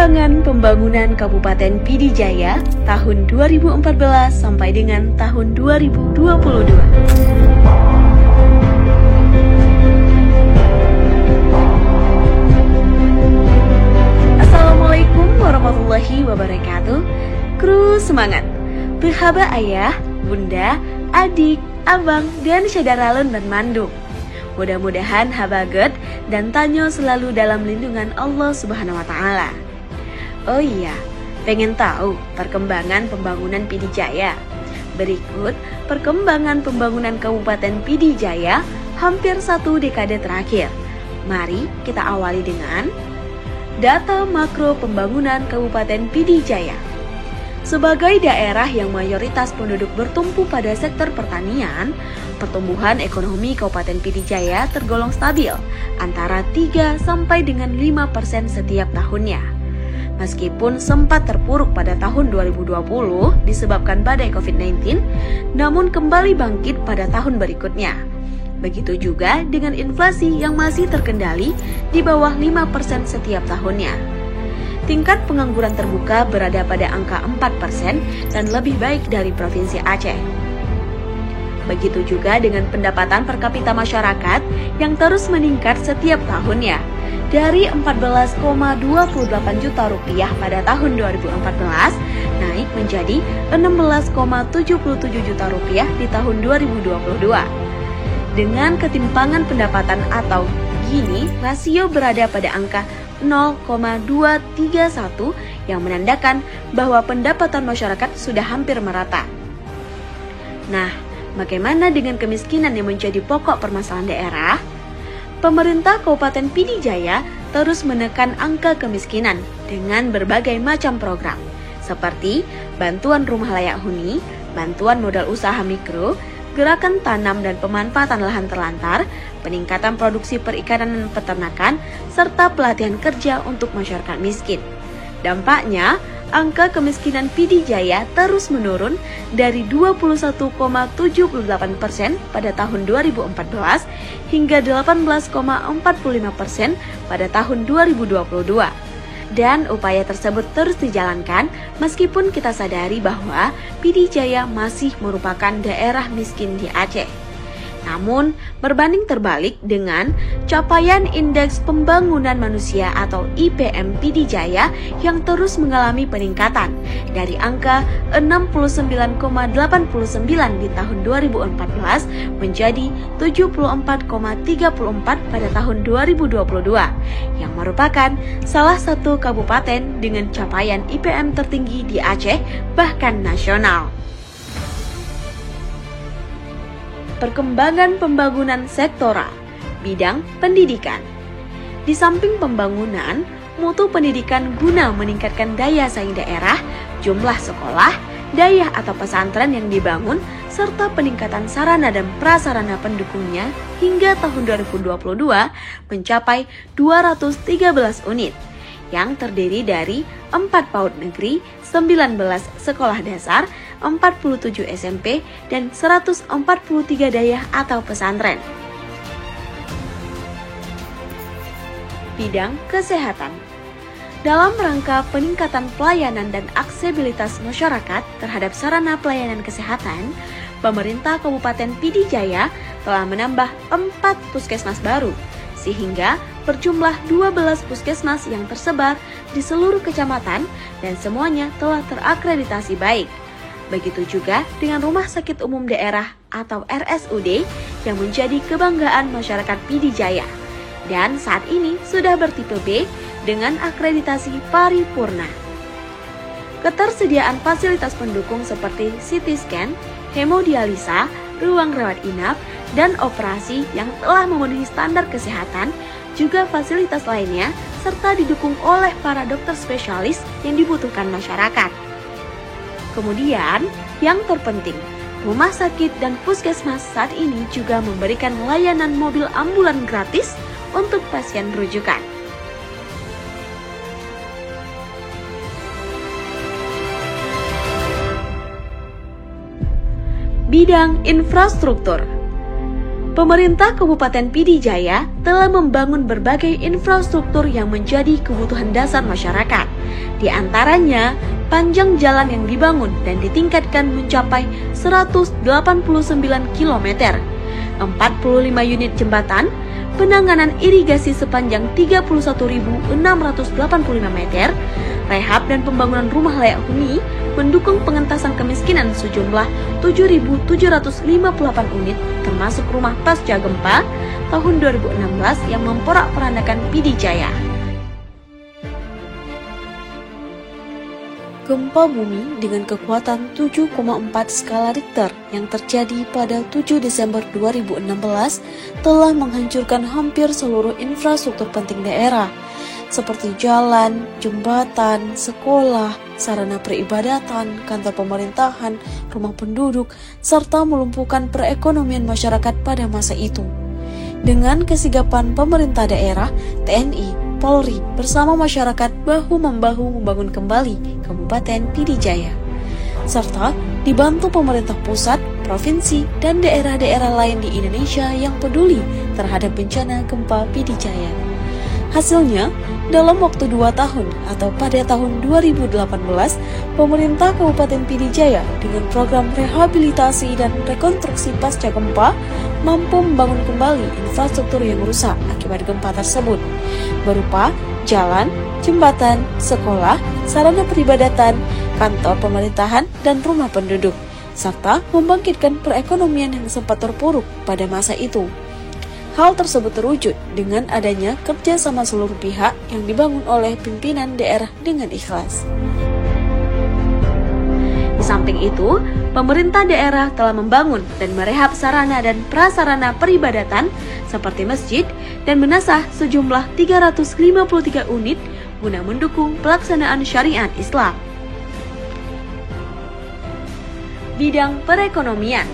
Perkembangan pembangunan Kabupaten Pidi Jaya tahun 2014 sampai dengan tahun 2022. Assalamualaikum warahmatullahi wabarakatuh. Kru semangat, berhaba ayah, bunda, adik, abang, dan syederalun dan mandung. Mudah-mudahan habaget dan tanyo selalu dalam lindungan Allah Subhanahu wa Ta'ala. Oh iya, pengen tahu perkembangan pembangunan Pidi Jaya? Berikut perkembangan pembangunan Kabupaten Pidi Jaya hampir 1 dekade terakhir. Mari kita awali dengan data makro pembangunan Kabupaten Pidi Jaya. Sebagai daerah yang mayoritas penduduk bertumpu pada sektor pertanian, pertumbuhan ekonomi Kabupaten Pidi Jaya tergolong stabil, antara 3 sampai dengan 5% setiap tahunnya. Meskipun sempat terpuruk pada tahun 2020 disebabkan badai COVID-19, namun kembali bangkit pada tahun berikutnya. Begitu juga dengan inflasi yang masih terkendali di bawah 5% setiap tahunnya. Tingkat pengangguran terbuka berada pada angka 4% dan lebih baik dari Provinsi Aceh. Begitu juga dengan pendapatan per kapita masyarakat yang terus meningkat setiap tahunnya. Dari 14,28 juta rupiah pada tahun 2014 naik menjadi 16,77 juta rupiah di tahun 2022. Dengan ketimpangan pendapatan atau Gini, rasio berada pada angka 0,231 yang menandakan bahwa pendapatan masyarakat sudah hampir merata. Nah, bagaimana dengan kemiskinan yang menjadi pokok permasalahan daerah? Pemerintah Kabupaten Pidi Jaya terus menekan angka kemiskinan dengan berbagai macam program, seperti bantuan rumah layak huni, bantuan modal usaha mikro, gerakan tanam dan pemanfaatan lahan terlantar, peningkatan produksi perikanan dan peternakan, serta pelatihan kerja untuk masyarakat miskin. Dampaknya, angka kemiskinan Pidi Jaya terus menurun dari 21,78% pada tahun 2014 hingga 18,45% pada tahun 2022. Dan upaya tersebut terus dijalankan meskipun kita sadari bahwa Pidi Jaya masih merupakan daerah miskin di Aceh. Namun, berbanding terbalik dengan capaian Indeks Pembangunan Manusia atau IPM Pidi Jaya yang terus mengalami peningkatan dari angka 69,89 di tahun 2014 menjadi 74,34 pada tahun 2022, yang merupakan salah satu kabupaten dengan capaian IPM tertinggi di Aceh, bahkan nasional. Perkembangan pembangunan sektoral, bidang pendidikan. Di samping pembangunan, mutu pendidikan guna meningkatkan daya saing daerah, jumlah sekolah, daya atau pesantren yang dibangun, serta peningkatan sarana dan prasarana pendukungnya hingga tahun 2022 mencapai 213 unit, yang terdiri dari 4 PAUD negeri, 19 sekolah dasar, 47 SMP, dan 143 daya atau pesantren. Bidang kesehatan. Dalam rangka peningkatan pelayanan dan aksesibilitas masyarakat terhadap sarana pelayanan kesehatan, pemerintah Kabupaten Pidi Jaya telah menambah 4 puskesmas baru, sehingga berjumlah 12 puskesmas yang tersebar di seluruh kecamatan dan semuanya telah terakreditasi baik. Begitu juga dengan Rumah Sakit Umum Daerah atau RSUD yang menjadi kebanggaan masyarakat Pidi Jaya dan saat ini sudah bertipe B dengan akreditasi paripurna. Ketersediaan fasilitas pendukung seperti CT scan, hemodialisa, ruang rawat inap, dan operasi yang telah memenuhi standar kesehatan, juga fasilitas lainnya, serta didukung oleh para dokter spesialis yang dibutuhkan masyarakat. Kemudian, yang terpenting, rumah sakit dan puskesmas saat ini juga memberikan layanan mobil ambulan gratis untuk pasien rujukan. Bidang infrastruktur. Pemerintah Kabupaten Pidi Jaya telah membangun berbagai infrastruktur yang menjadi kebutuhan dasar masyarakat. Di antaranya, panjang jalan yang dibangun dan ditingkatkan mencapai 189 km, 45 unit jembatan, penanganan irigasi sepanjang 31.685 meter, rehab dan pembangunan rumah layak huni, mendukung pengentasan kemiskinan sejumlah 7.758 unit, termasuk rumah pasca gempa tahun 2016 yang memporak-porandakan Pidi Jaya. Gempa bumi dengan kekuatan 7,4 skala Richter yang terjadi pada 7 Desember 2016 telah menghancurkan hampir seluruh infrastruktur penting daerah, seperti jalan, jembatan, sekolah, sarana peribadatan, kantor pemerintahan, rumah penduduk, serta melumpuhkan perekonomian masyarakat pada masa itu. Dengan kesigapan pemerintah daerah, TNI, Polri bersama masyarakat bahu-membahu membangun kembali Kabupaten Pidi Jaya, serta dibantu pemerintah pusat, provinsi, dan daerah-daerah lain di Indonesia yang peduli terhadap bencana gempa Pidi Jaya. Hasilnya, dalam waktu 2 tahun atau pada tahun 2018, pemerintah Kabupaten Pidi Jaya dengan program rehabilitasi dan rekonstruksi pasca gempa mampu membangun kembali infrastruktur yang rusak akibat gempa tersebut, berupa jalan, jembatan, sekolah, sarana peribadatan, kantor pemerintahan, dan rumah penduduk, serta membangkitkan perekonomian yang sempat terpuruk pada masa itu. Hal tersebut terwujud dengan adanya kerjasama seluruh pihak yang dibangun oleh pimpinan daerah dengan ikhlas. Di samping itu, pemerintah daerah telah membangun dan merehab sarana dan prasarana peribadatan seperti masjid dan menasah sejumlah 353 unit guna mendukung pelaksanaan syariat Islam. Bidang perekonomian.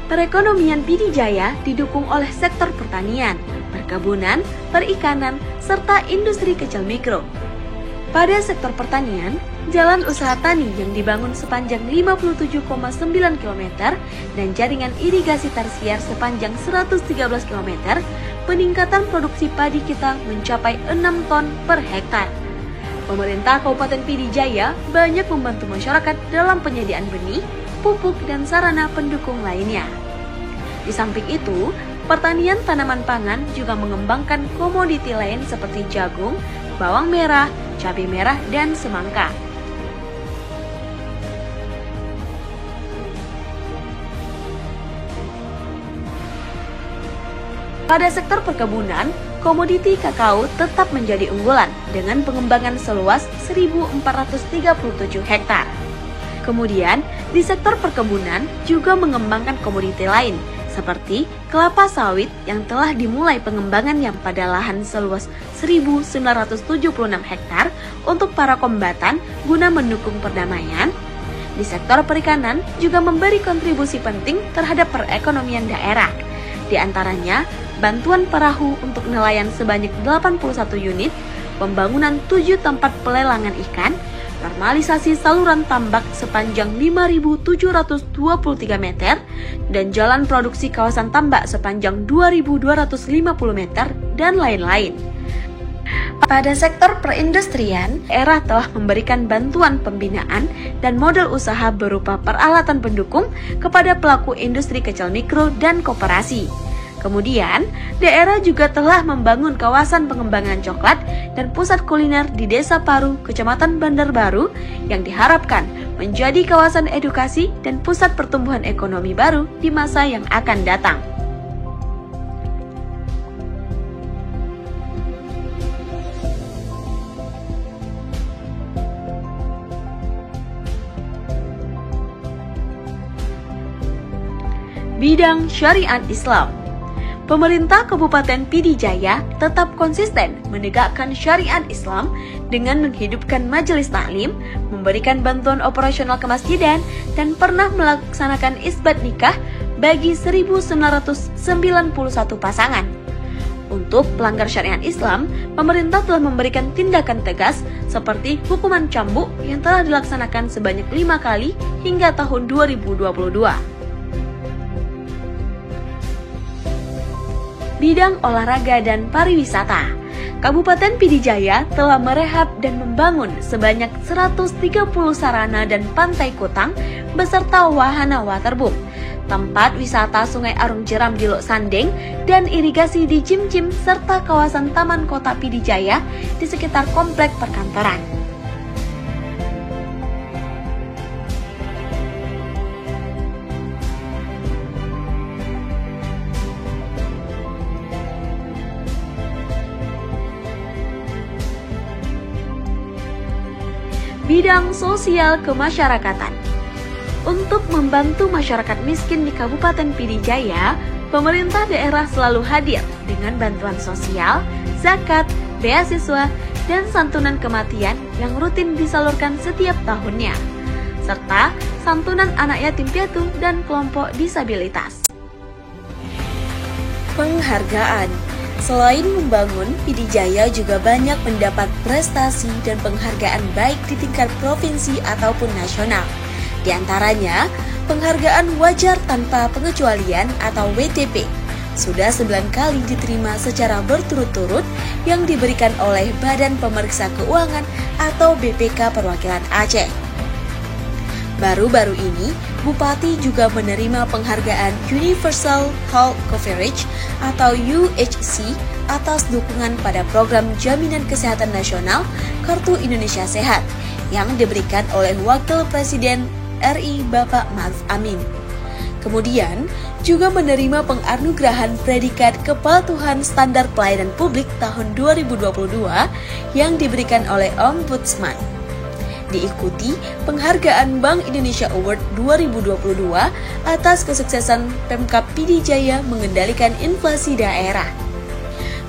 Perekonomian Pidi Jaya didukung oleh sektor pertanian, perkebunan, perikanan, serta industri kecil mikro. Pada sektor pertanian, jalan usaha tani yang dibangun sepanjang 57,9 km dan jaringan irigasi tersier sepanjang 113 km, peningkatan produksi padi kita mencapai 6 ton per hektar. Pemerintah Kabupaten Pidi Jaya banyak membantu masyarakat dalam penyediaan benih, pupuk, dan sarana pendukung lainnya. Di samping itu, pertanian tanaman pangan juga mengembangkan komoditi lain seperti jagung, bawang merah, cabai merah, dan semangka. Pada sektor perkebunan, komoditi kakao tetap menjadi unggulan dengan pengembangan seluas 1.437 hektar. Kemudian, di sektor perkebunan juga mengembangkan komoditi lain, seperti kelapa sawit yang telah dimulai pengembangannya pada lahan seluas 1.976 hektar untuk para kombatan guna mendukung perdamaian. Di sektor perikanan juga memberi kontribusi penting terhadap perekonomian daerah. Di antaranya, bantuan perahu untuk nelayan sebanyak 81 unit, pembangunan 7 tempat pelelangan ikan, normalisasi saluran tambak sepanjang 5.723 meter, dan jalan produksi kawasan tambak sepanjang 2.250 meter, dan lain-lain. Pada sektor perindustrian, daerah telah memberikan bantuan pembinaan dan modal usaha berupa peralatan pendukung kepada pelaku industri kecil mikro dan koperasi. Kemudian, daerah juga telah membangun kawasan pengembangan coklat dan pusat kuliner di Desa Paru, Kecamatan Bandar Baru, yang diharapkan menjadi kawasan edukasi dan pusat pertumbuhan ekonomi baru di masa yang akan datang. Bidang syariat Islam. Pemerintah Kabupaten Pidi Jaya tetap konsisten menegakkan syariat Islam dengan menghidupkan majelis taklim, memberikan bantuan operasional kemasjidan, dan pernah melaksanakan isbat nikah bagi 1.991 pasangan. Untuk pelanggar syariat Islam, pemerintah telah memberikan tindakan tegas seperti hukuman cambuk yang telah dilaksanakan sebanyak 5 kali hingga tahun 2022. bidang olahraga dan pariwisata. Kabupaten Pidijaya telah merehab dan membangun sebanyak 130 sarana dan pantai kutang beserta wahana waterboom, tempat wisata Sungai Arung Jeram di Lok Sandeng, dan irigasi di Cimcim serta kawasan Taman Kota Pidijaya di sekitar komplek perkantoran. Bidang sosial kemasyarakatan. Untuk membantu masyarakat miskin di Kabupaten Pidijaya, pemerintah daerah selalu hadir dengan bantuan sosial, zakat, beasiswa, dan santunan kematian yang rutin disalurkan setiap tahunnya, serta santunan anak yatim piatu dan kelompok disabilitas. Penghargaan. Selain membangun, Pidijaya juga banyak mendapat prestasi dan penghargaan baik di tingkat provinsi ataupun nasional. Di antaranya, penghargaan wajar tanpa pengecualian atau WTP sudah 9 kali diterima secara berturut-turut yang diberikan oleh Badan Pemeriksa Keuangan atau BPK Perwakilan Aceh. Baru-baru ini, Bupati juga menerima penghargaan Universal Health Coverage atau UHC atas dukungan pada program Jaminan Kesehatan Nasional Kartu Indonesia Sehat yang diberikan oleh Wakil Presiden RI Bapak Ma'ruf Amin. Kemudian, juga menerima penganugerahan predikat Kepatuhan Standar Pelayanan Publik tahun 2022 yang diberikan oleh Ombudsman. Diikuti penghargaan Bank Indonesia Award 2022 atas kesuksesan Pemkab Pidijaya mengendalikan inflasi daerah.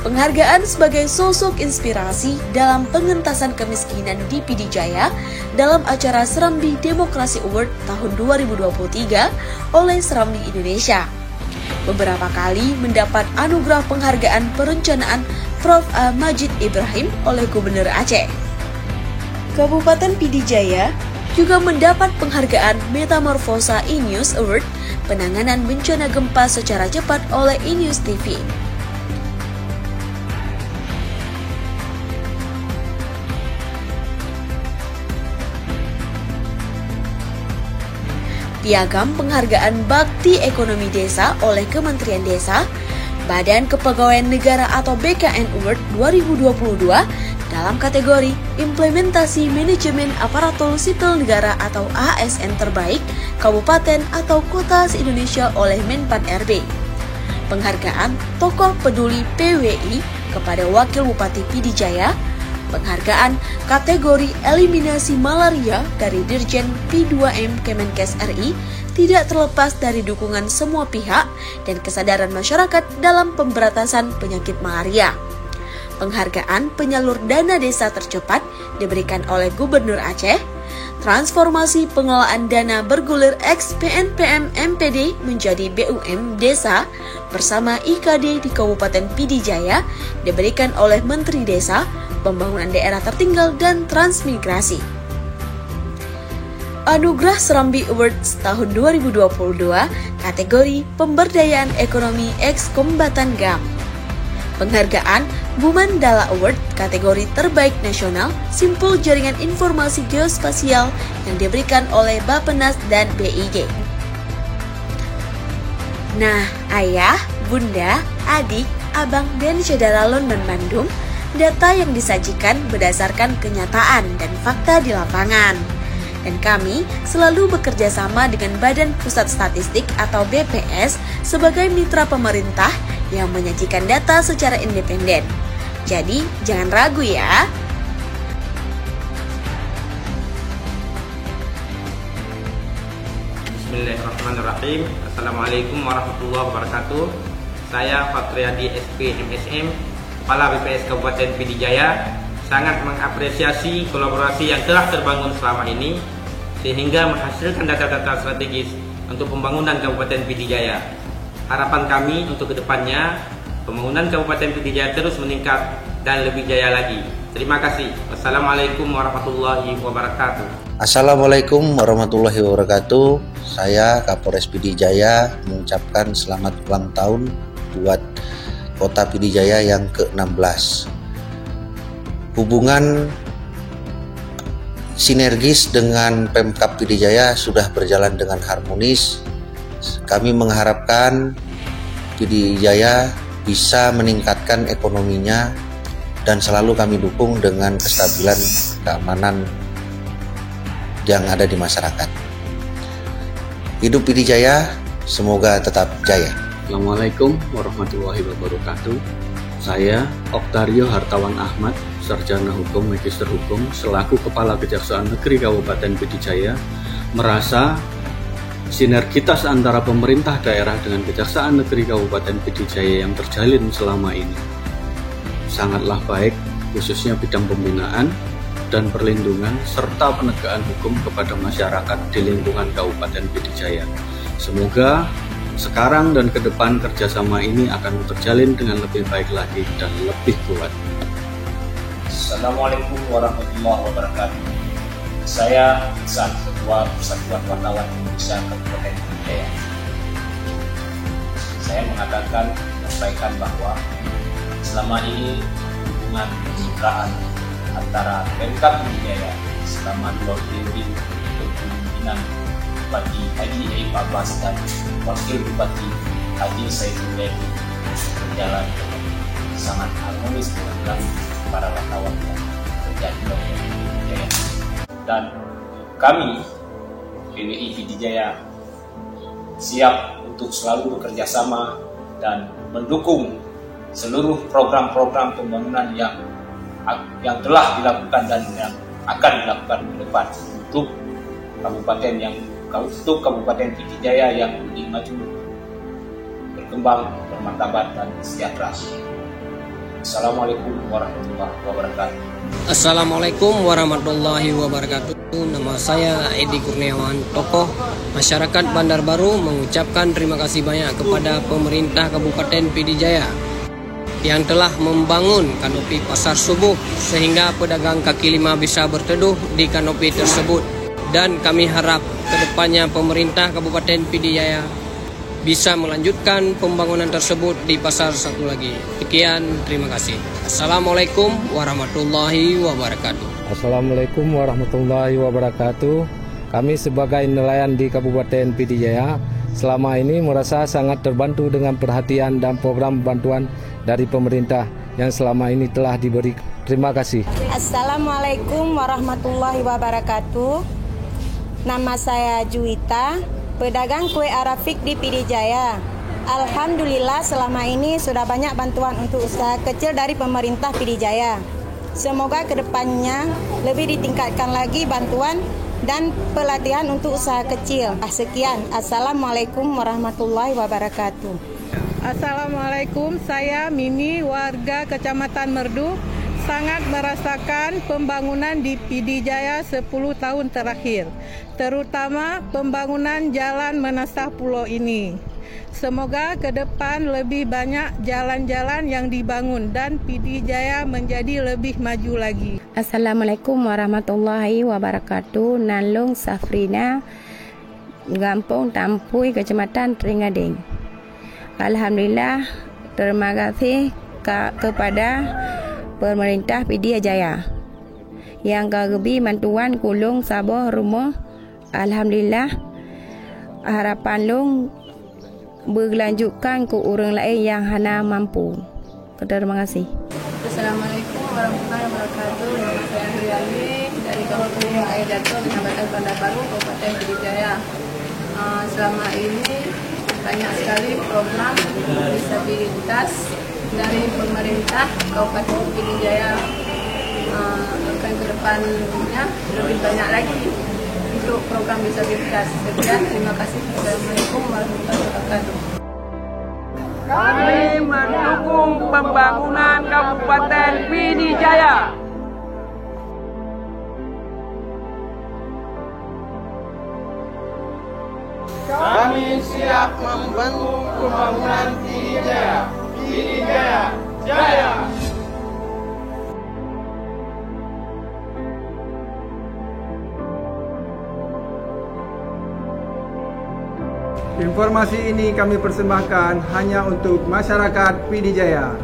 Penghargaan sebagai sosok inspirasi dalam pengentasan kemiskinan di Pidijaya dalam acara Serambi Demokrasi Award tahun 2023 oleh Serambi Indonesia. Beberapa kali mendapat anugerah penghargaan perencanaan Prof. A. Majid Ibrahim oleh Gubernur Aceh. Kabupaten Pidijaya juga mendapat penghargaan Metamorfosa E-News Award penanganan bencana gempa secara cepat oleh E-News TV. Piagam penghargaan Bakti Ekonomi Desa oleh Kementerian Desa, Badan Kepegawaian Negara atau BKN Award 2022 dalam kategori Implementasi Manajemen Aparatur Sipil Negara atau ASN Terbaik Kabupaten atau Kota se-Indonesia oleh Menpan RB. Penghargaan Tokoh Peduli PWI kepada Wakil Bupati Pidijaya. Penghargaan kategori Eliminasi Malaria dari Dirjen P2M Kemenkes RI tidak terlepas dari dukungan semua pihak dan kesadaran masyarakat dalam pemberantasan penyakit malaria. Penghargaan penyalur dana desa tercepat diberikan oleh Gubernur Aceh. Transformasi pengelolaan dana bergulir ex PNPM MPD menjadi BUM Desa bersama IKD di Kabupaten Pidijaya diberikan oleh Menteri Desa, Pembangunan Daerah Tertinggal dan Transmigrasi. Anugerah Serambi Awards tahun 2022 kategori Pemberdayaan Ekonomi Ex Kombatan GAM. Penghargaan Bumandala Award kategori Terbaik Nasional Simpul Jaringan Informasi Geospasial yang diberikan oleh Bappenas dan BIG. Nah, ayah, bunda, adik, abang, dan saudara London Bandung, data yang disajikan berdasarkan kenyataan dan fakta di lapangan. Dan kami selalu bekerja sama dengan Badan Pusat Statistik atau BPS sebagai mitra pemerintah yang menyajikan data secara independen. Jadi, jangan ragu ya. Bismillahirrahmanirrahim. Assalamualaikum warahmatullahi wabarakatuh. Saya Fatriadi SP MSM, Kepala BPS Kabupaten Pidijaya, sangat mengapresiasi kolaborasi yang telah terbangun selama ini sehingga menghasilkan data-data strategis untuk pembangunan Kabupaten Pidijaya. Harapan kami untuk kedepannya, pembangunan Kabupaten Pidijaya terus meningkat dan lebih jaya lagi. Terima kasih. Wassalamualaikum warahmatullahi wabarakatuh. Assalamualaikum warahmatullahi wabarakatuh. Saya Kapolres Pidijaya mengucapkan selamat ulang tahun buat Kota Pidijaya yang ke-16. Hubungan sinergis dengan Pemkab Pidijaya sudah berjalan dengan harmonis. Kami mengharapkan Pidijaya bisa meningkatkan ekonominya dan selalu kami dukung dengan kestabilan keamanan yang ada di masyarakat. Hidup Pidijaya, semoga tetap jaya. Assalamualaikum warahmatullahi wabarakatuh. Saya Oktario Hartawan Ahmad, Sarjana Hukum, Magister Hukum, selaku Kepala Kejaksaan Negeri Kabupaten Pidijaya, merasa sinergitas antara pemerintah daerah dengan Kejaksaan Negeri Kabupaten Pidijaya yang terjalin selama ini sangatlah baik, khususnya bidang pembinaan dan perlindungan serta penegakan hukum kepada masyarakat di lingkungan Kabupaten Pidijaya. Semoga sekarang dan ke depan kerjasama ini akan terjalin dengan lebih baik lagi dan lebih kuat. Assalamualaikum warahmatullahi wabarakatuh. Saya Ihsan, Ketua Persatuan Wartawan Indonesia Kabupaten Pidijaya. Saya menyampaikan bahwa selama ini hubungan kemitraan antara Pemkab Pidijaya selama 2 periode kepemimpinan Bupati Haji Aib Abbas dan Wakil Bupati Haji Saiful Levi berjalan sangat harmonis dengan para wartawan yang terjadi di Pidijaya. Dan kami PWI Pidijaya siap untuk selalu bekerja sama dan mendukung seluruh program-program pembangunan yang telah dilakukan dan yang akan dilakukan ke depan untuk Kabupaten Pidijaya yang lebih maju, berkembang, bermartabat dan sejahtera. Assalamualaikum warahmatullahi wabarakatuh. Assalamualaikum warahmatullahi wabarakatuh. Nama saya Edi Kurniawan, tokoh masyarakat Bandar Baru, mengucapkan terima kasih banyak kepada pemerintah Kabupaten Pidijaya yang telah membangun kanopi pasar subuh sehingga pedagang kaki lima bisa berteduh di kanopi tersebut. Dan kami harap kedepannya pemerintah Kabupaten Pidijaya bisa melanjutkan pembangunan tersebut di pasar satu lagi. Sekian, terima kasih. Assalamualaikum warahmatullahi wabarakatuh. Assalamualaikum warahmatullahi wabarakatuh. Kami sebagai nelayan di Kabupaten Pidijaya selama ini merasa sangat terbantu dengan perhatian dan program bantuan dari pemerintah yang selama ini telah diberi. Terima kasih. Assalamualaikum warahmatullahi wabarakatuh. Nama saya Juwita, pedagang kue Arafik di Pidijaya. Alhamdulillah selama ini sudah banyak bantuan untuk usaha kecil dari pemerintah Pidijaya. Semoga kedepannya lebih ditingkatkan lagi bantuan dan pelatihan untuk usaha kecil. Sekian, Assalamualaikum warahmatullahi wabarakatuh. Assalamualaikum, saya Mimi, warga Kecamatan Merdu, sangat merasakan pembangunan di Pidijaya 10 tahun terakhir, terutama pembangunan jalan menasah pulau ini. Semoga ke depan lebih banyak jalan-jalan yang dibangun dan Pidijaya menjadi lebih maju lagi. Assalamualaikum warahmatullahi wabarakatuh. Nalung Safrina, Gampung Tampui, Kecamatan Teringading. Alhamdulillah, terima kasih kepada pemerintah Pidijaya yang kagumi bantuan kulung saboh rumah. Alhamdulillah, harapan long berlanjutkan ke orang lain yang hana mampu. Terima kasih. Assalamualaikum warahmatullahi wabarakatuh. Nama saya Huriani dari Kabupaten Air Jatuh, Kecamatan Bandar Baru, Kabupaten Pidijaya. Selama ini banyak sekali program disabilitas dari pemerintah Kabupaten Pidijaya. Akan ke depannya lebih banyak lagi untuk program disabilitas. Sekian, terima kasih. Assalamualaikum warahmatullahi wabarakatuh. Kami mendukung pembangunan Kabupaten Pidijaya. Kami siap membantu pembangunan Pidijaya. Pidijaya Jaya. Informasi ini kami persembahkan hanya untuk masyarakat Pidijaya.